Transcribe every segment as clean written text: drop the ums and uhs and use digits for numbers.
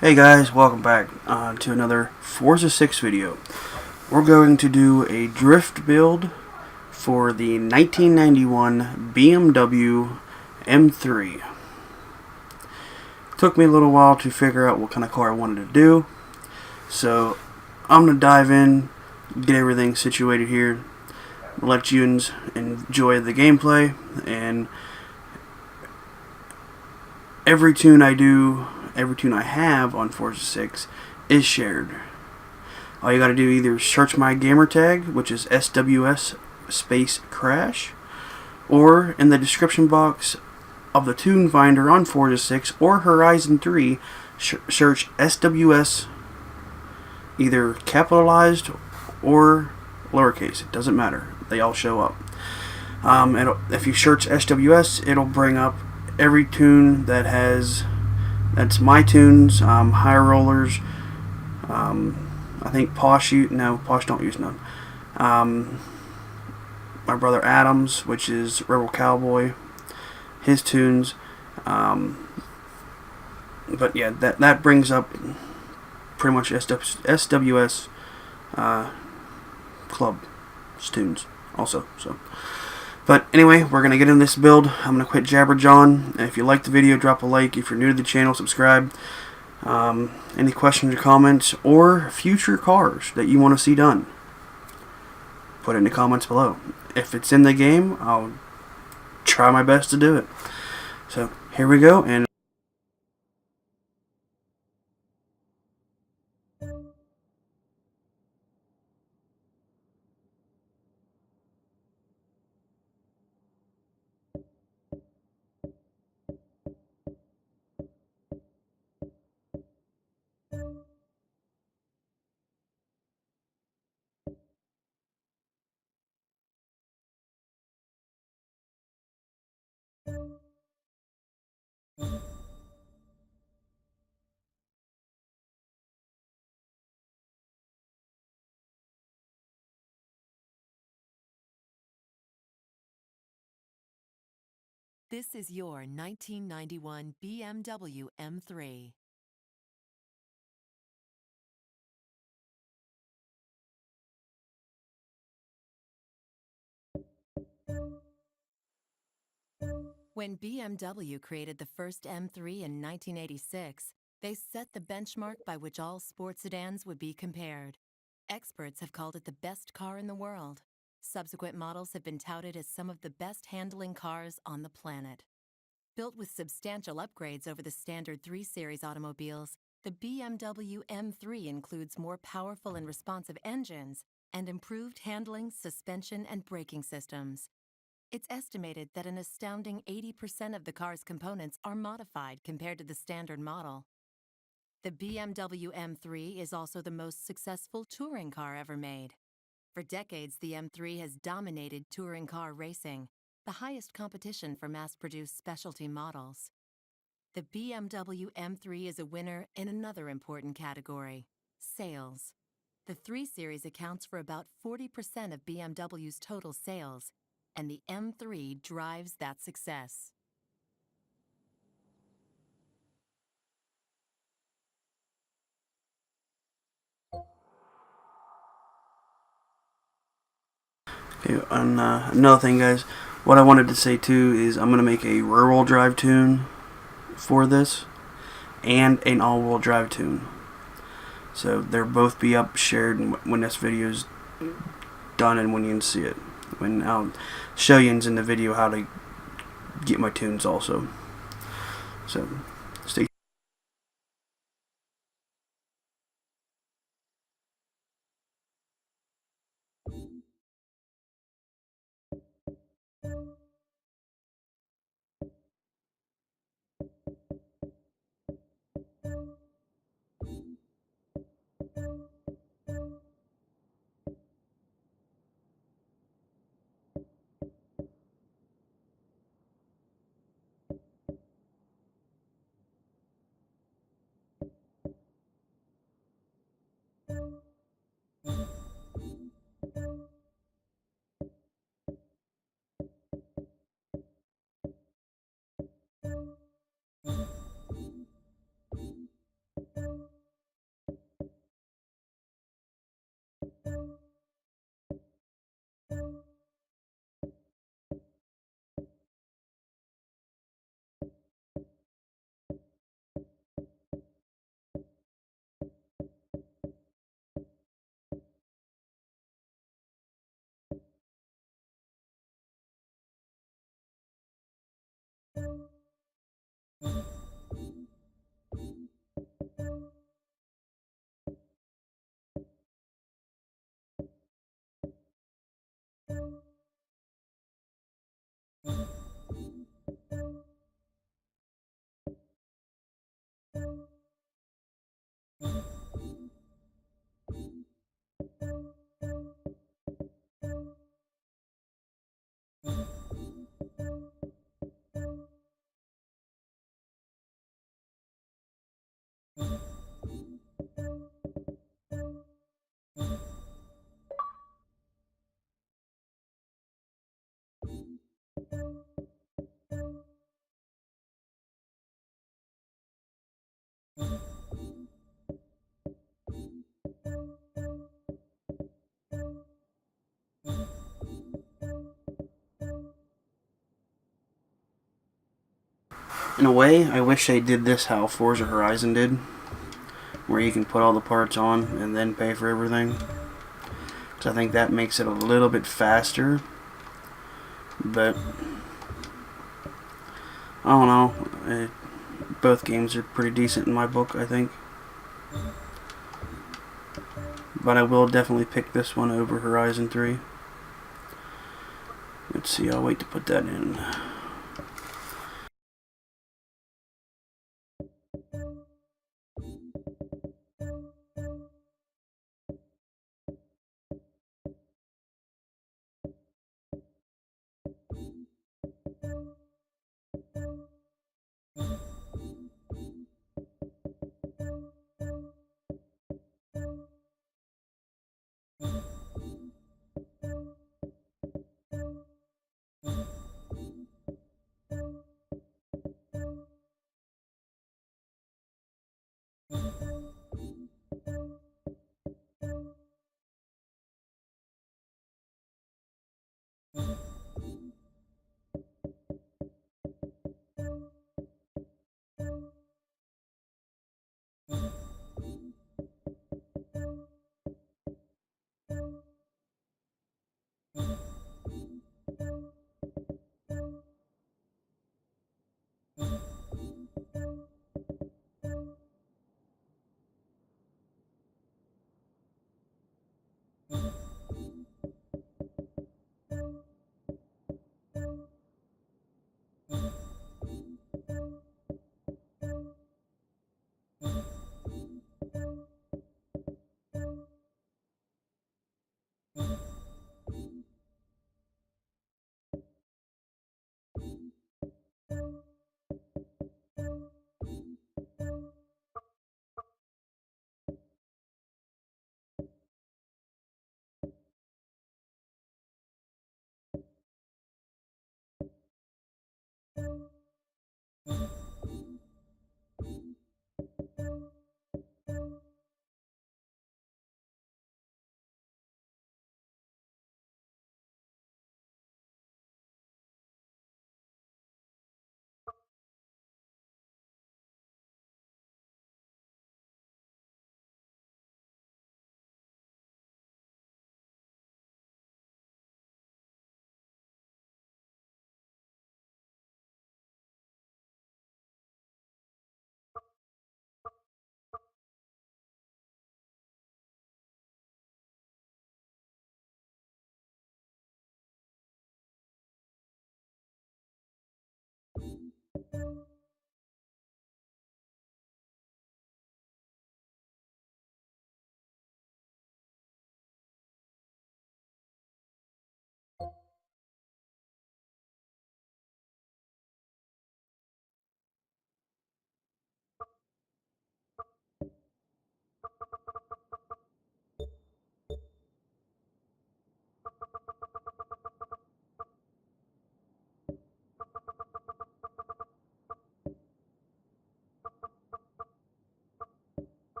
Hey guys, welcome back to another Forza 6 video. We're going to do a drift build for the 1991 BMW M3. Took me a little while to figure out what kind of car I wanted to do, so I'm going to dive in, get everything situated here, let you enjoy the gameplay, and every tune I have on Forza 6 is shared. All you gotta do either search my gamer tag, which is SwS Crash, or in the description box of the tune finder on Forza 6 or Horizon 3, search SWS, either capitalized or lowercase. It doesn't matter. They all show up. If you search SWS, it'll bring up every tune that's my tunes, High Rollers, I think Posh don't use none. My brother Adams, which is Rebel Cowboy, his tunes. But yeah, that brings up pretty much SWS Club's tunes also. But anyway, we're going to get in this build. I'm going to quit Jabberjawing. If you like the video, drop a like. If you're new to the channel, subscribe. Any questions or comments or future cars that you want to see done, put it in the comments below. If it's in the game, I'll try my best to do it. So here we go. And This is your 1991 BMW M3. When BMW created the first M3 in 1986, they set the benchmark by which all sports sedans would be compared. Experts have called it the best car in the world. Subsequent models have been touted as some of the best handling cars on the planet. Built with substantial upgrades over the standard 3 Series automobiles, the BMW M3 includes more powerful and responsive engines and improved handling, suspension, and braking systems. It's estimated that an astounding 80% of the car's components are modified compared to the standard model. The BMW M3 is also the most successful touring car ever made. For decades, the M3 has dominated touring car racing, the highest competition for mass-produced specialty models. The BMW M3 is a winner in another important category: sales. The 3 Series accounts for about 40% of BMW's total sales, and the M3 drives that success. okay, another thing, guys, what I wanted to say too is I'm going to make a rear-wheel drive tune for this and an all-wheel drive tune. So they'll both be up shared when this video is done and when you can see it. When I'll show you in the video how to get my tunes also. So stay. In a way, I wish they did this how Forza Horizon did, where you can put all the parts on and then pay for everything. So I think that makes it a little bit faster, but I don't know. Both games are pretty decent in my book, I think. But I will definitely pick this one over Horizon 3. Let's see, I'll wait to put that in.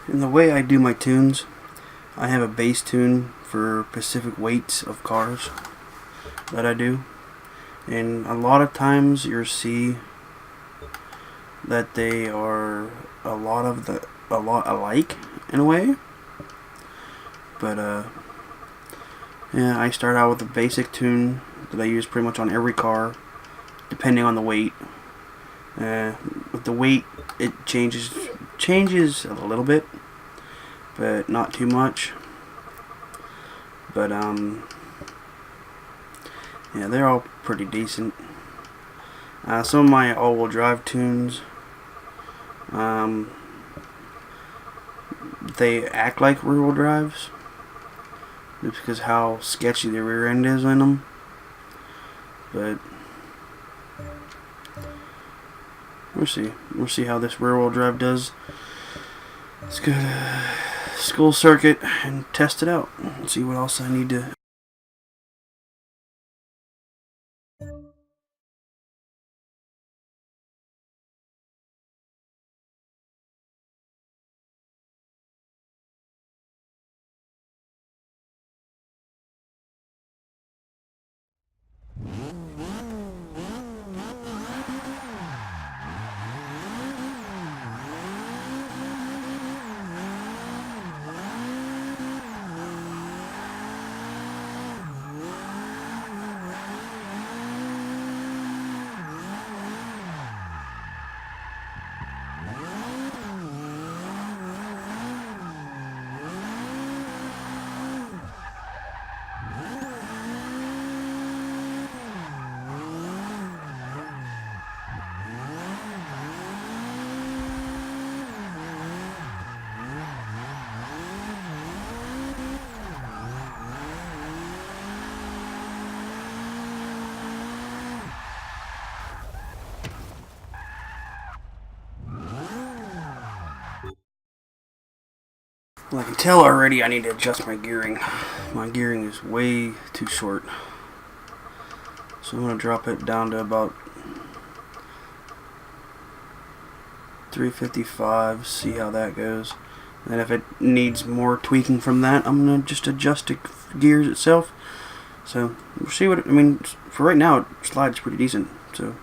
In the way I do my tunes, I have a bass tune for specific weights of cars that I do, and a lot of times you'll see that they are a lot alike in a way. But yeah, I start out with a basic tune that I use pretty much on every car, depending on the weight. with the weight, it changes a little bit, but not too much. But yeah, they're all pretty decent. Some of my all-wheel drive tunes, they act like rear-wheel drives, just because how sketchy the rear end is in them. But we'll see how this rear-wheel drive does. Let's go to School Circuit and test it out and see what else I need to. Well, I can tell already I need to adjust my gearing. My gearing is way too short. So I'm going to drop it down to about 355, see how that goes. And if it needs more tweaking from that, I'm going to just adjust the gears itself. So we'll see what, I mean, for right now it slides pretty decent. So.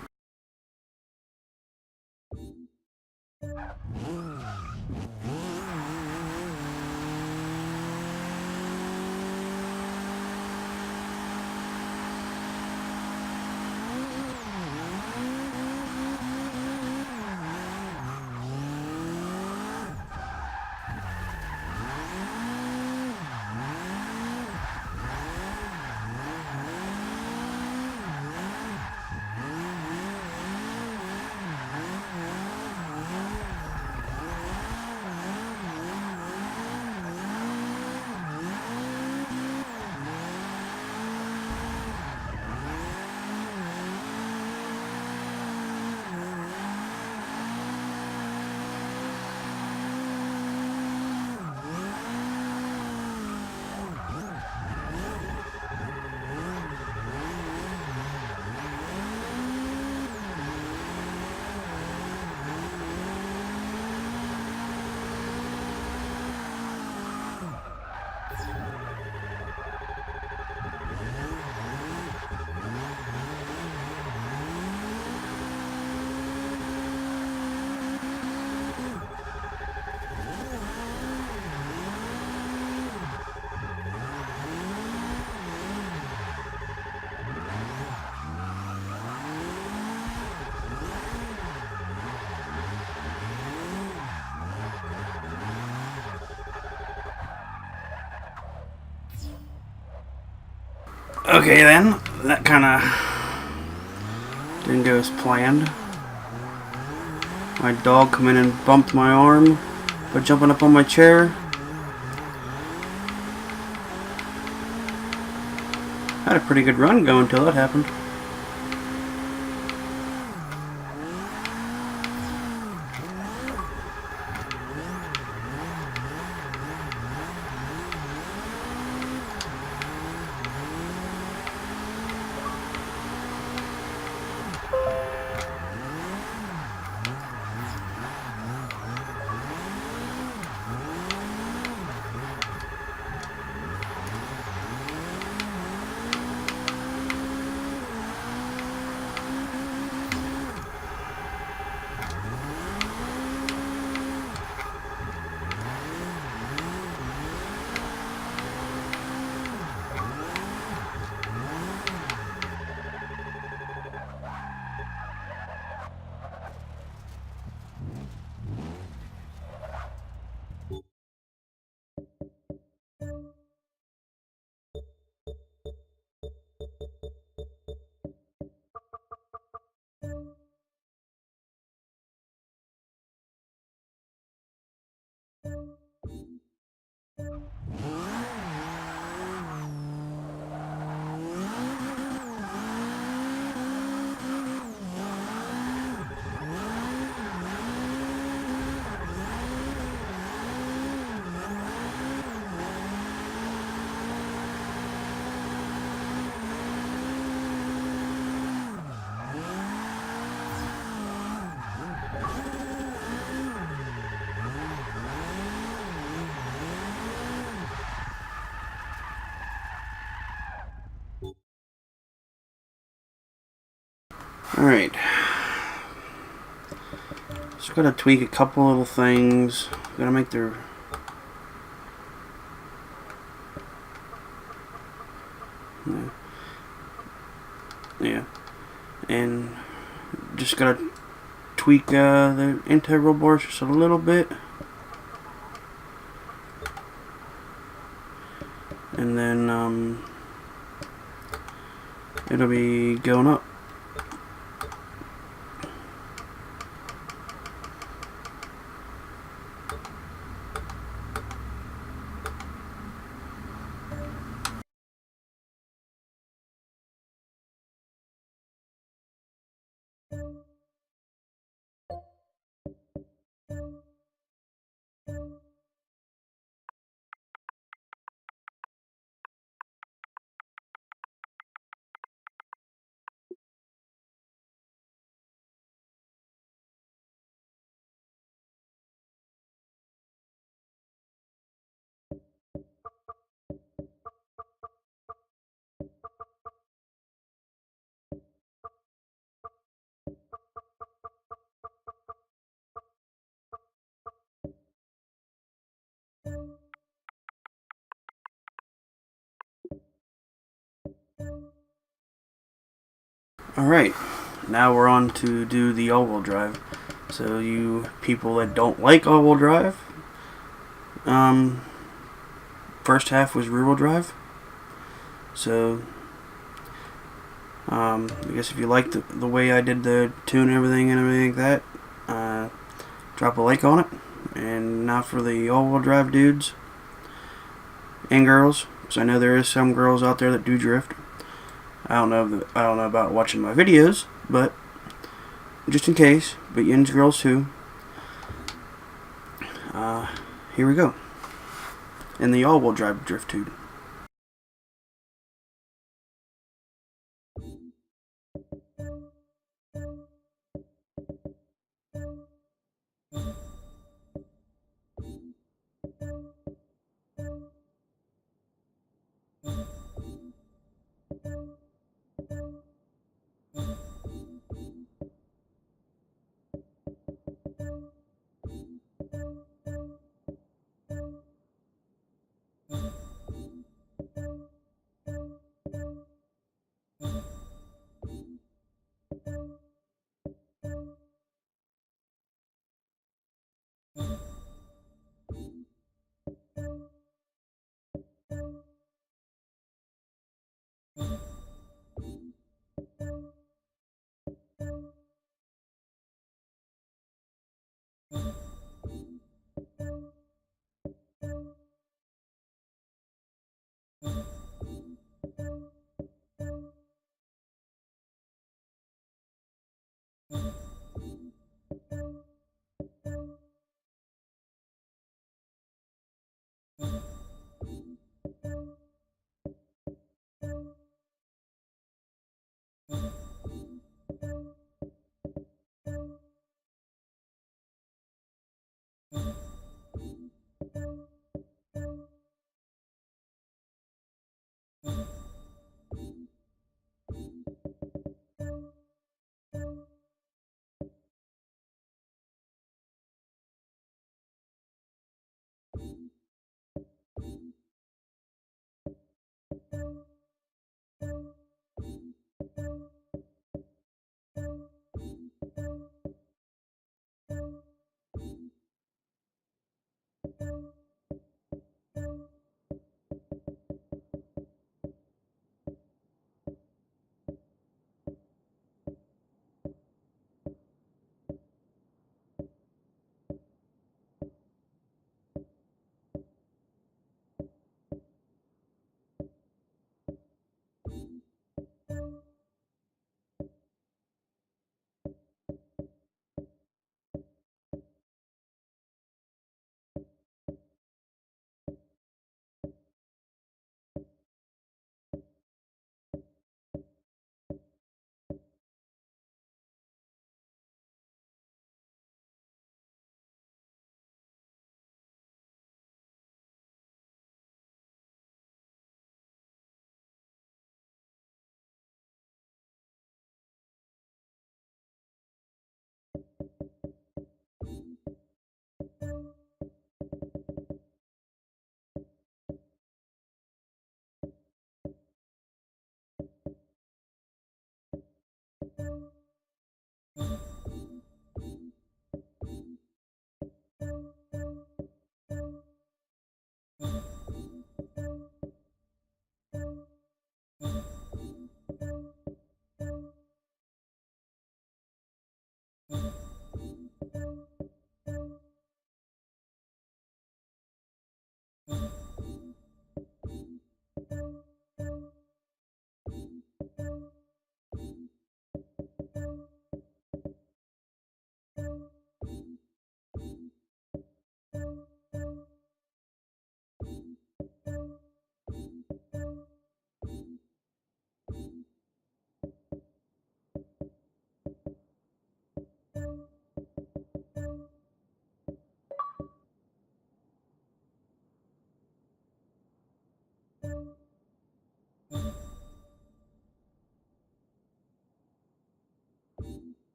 Okay then, that kind of didn't go as planned. My dog come in and bumped my arm by jumping up on my chair. I had a pretty good run going until that happened. Alright. Just gotta tweak a couple little things. Gotta make their... Yeah. And just gotta tweak the integral bars just a little bit. And then it'll be going up. Alright, now we're on to do the all-wheel drive. So you people that don't like all-wheel drive, first half was rear-wheel drive. So I guess if you like the way I did the tune and everything like that, drop a like on it. And now for the all-wheel drive dudes and girls, because I know there is some girls out there that do drift. I don't know about watching my videos, but just in case, but yins girls too. Here we go. In the all-wheel drive drift tube.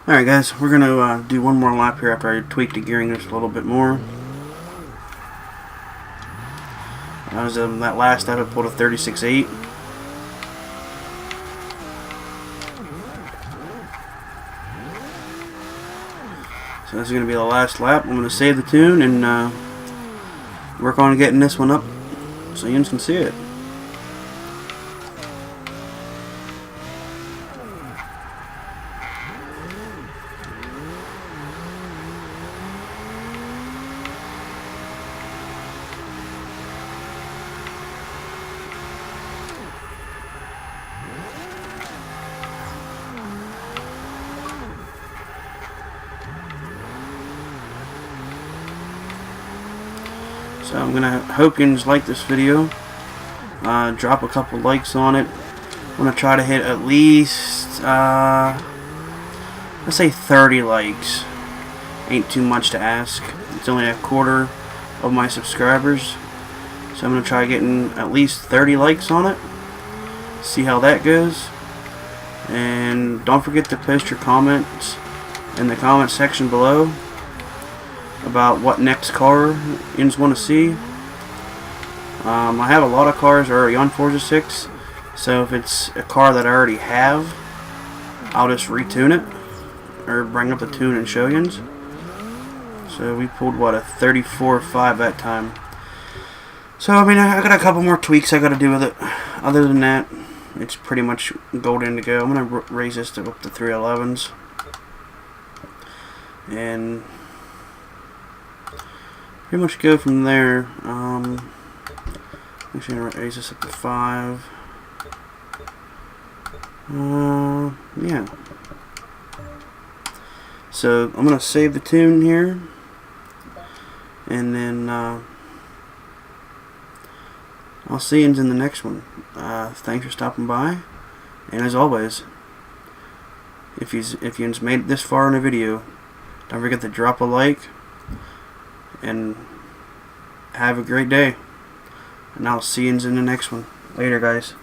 Alright guys, we're going to do one more lap here after I tweak the gearing just a little bit more. That last lap I pulled a 36.8. So this is going to be the last lap. I'm going to save the tune and work on getting this one up so you can see it. So I'm gonna hope you like this video. Drop a couple likes on it. I'm gonna try to hit at least let's say 30 likes. Ain't too much to ask. It's only a quarter of my subscribers, so I'm gonna try getting at least 30 likes on it. See how that goes. And don't forget to post your comments in the comment section below about what next car you want to see. I have a lot of cars already on Forza 6, so if it's a car that I already have, I'll just retune it or bring up the tune and show you. So we pulled what, a 34.5 that time. So I mean, I got a couple more tweaks I got to do with it. Other than that, it's pretty much golden to go. I'm gonna raise this to up to 311s and pretty much go from there. Actually, I'm gonna raise this up to 5. Yeah. So I'm gonna save the tune here, and then I'll see you in the next one. Thanks for stopping by, and as always, if you've made it this far in a video, don't forget to drop a like, and have a great day. And I'll see you in the next one. Later, guys.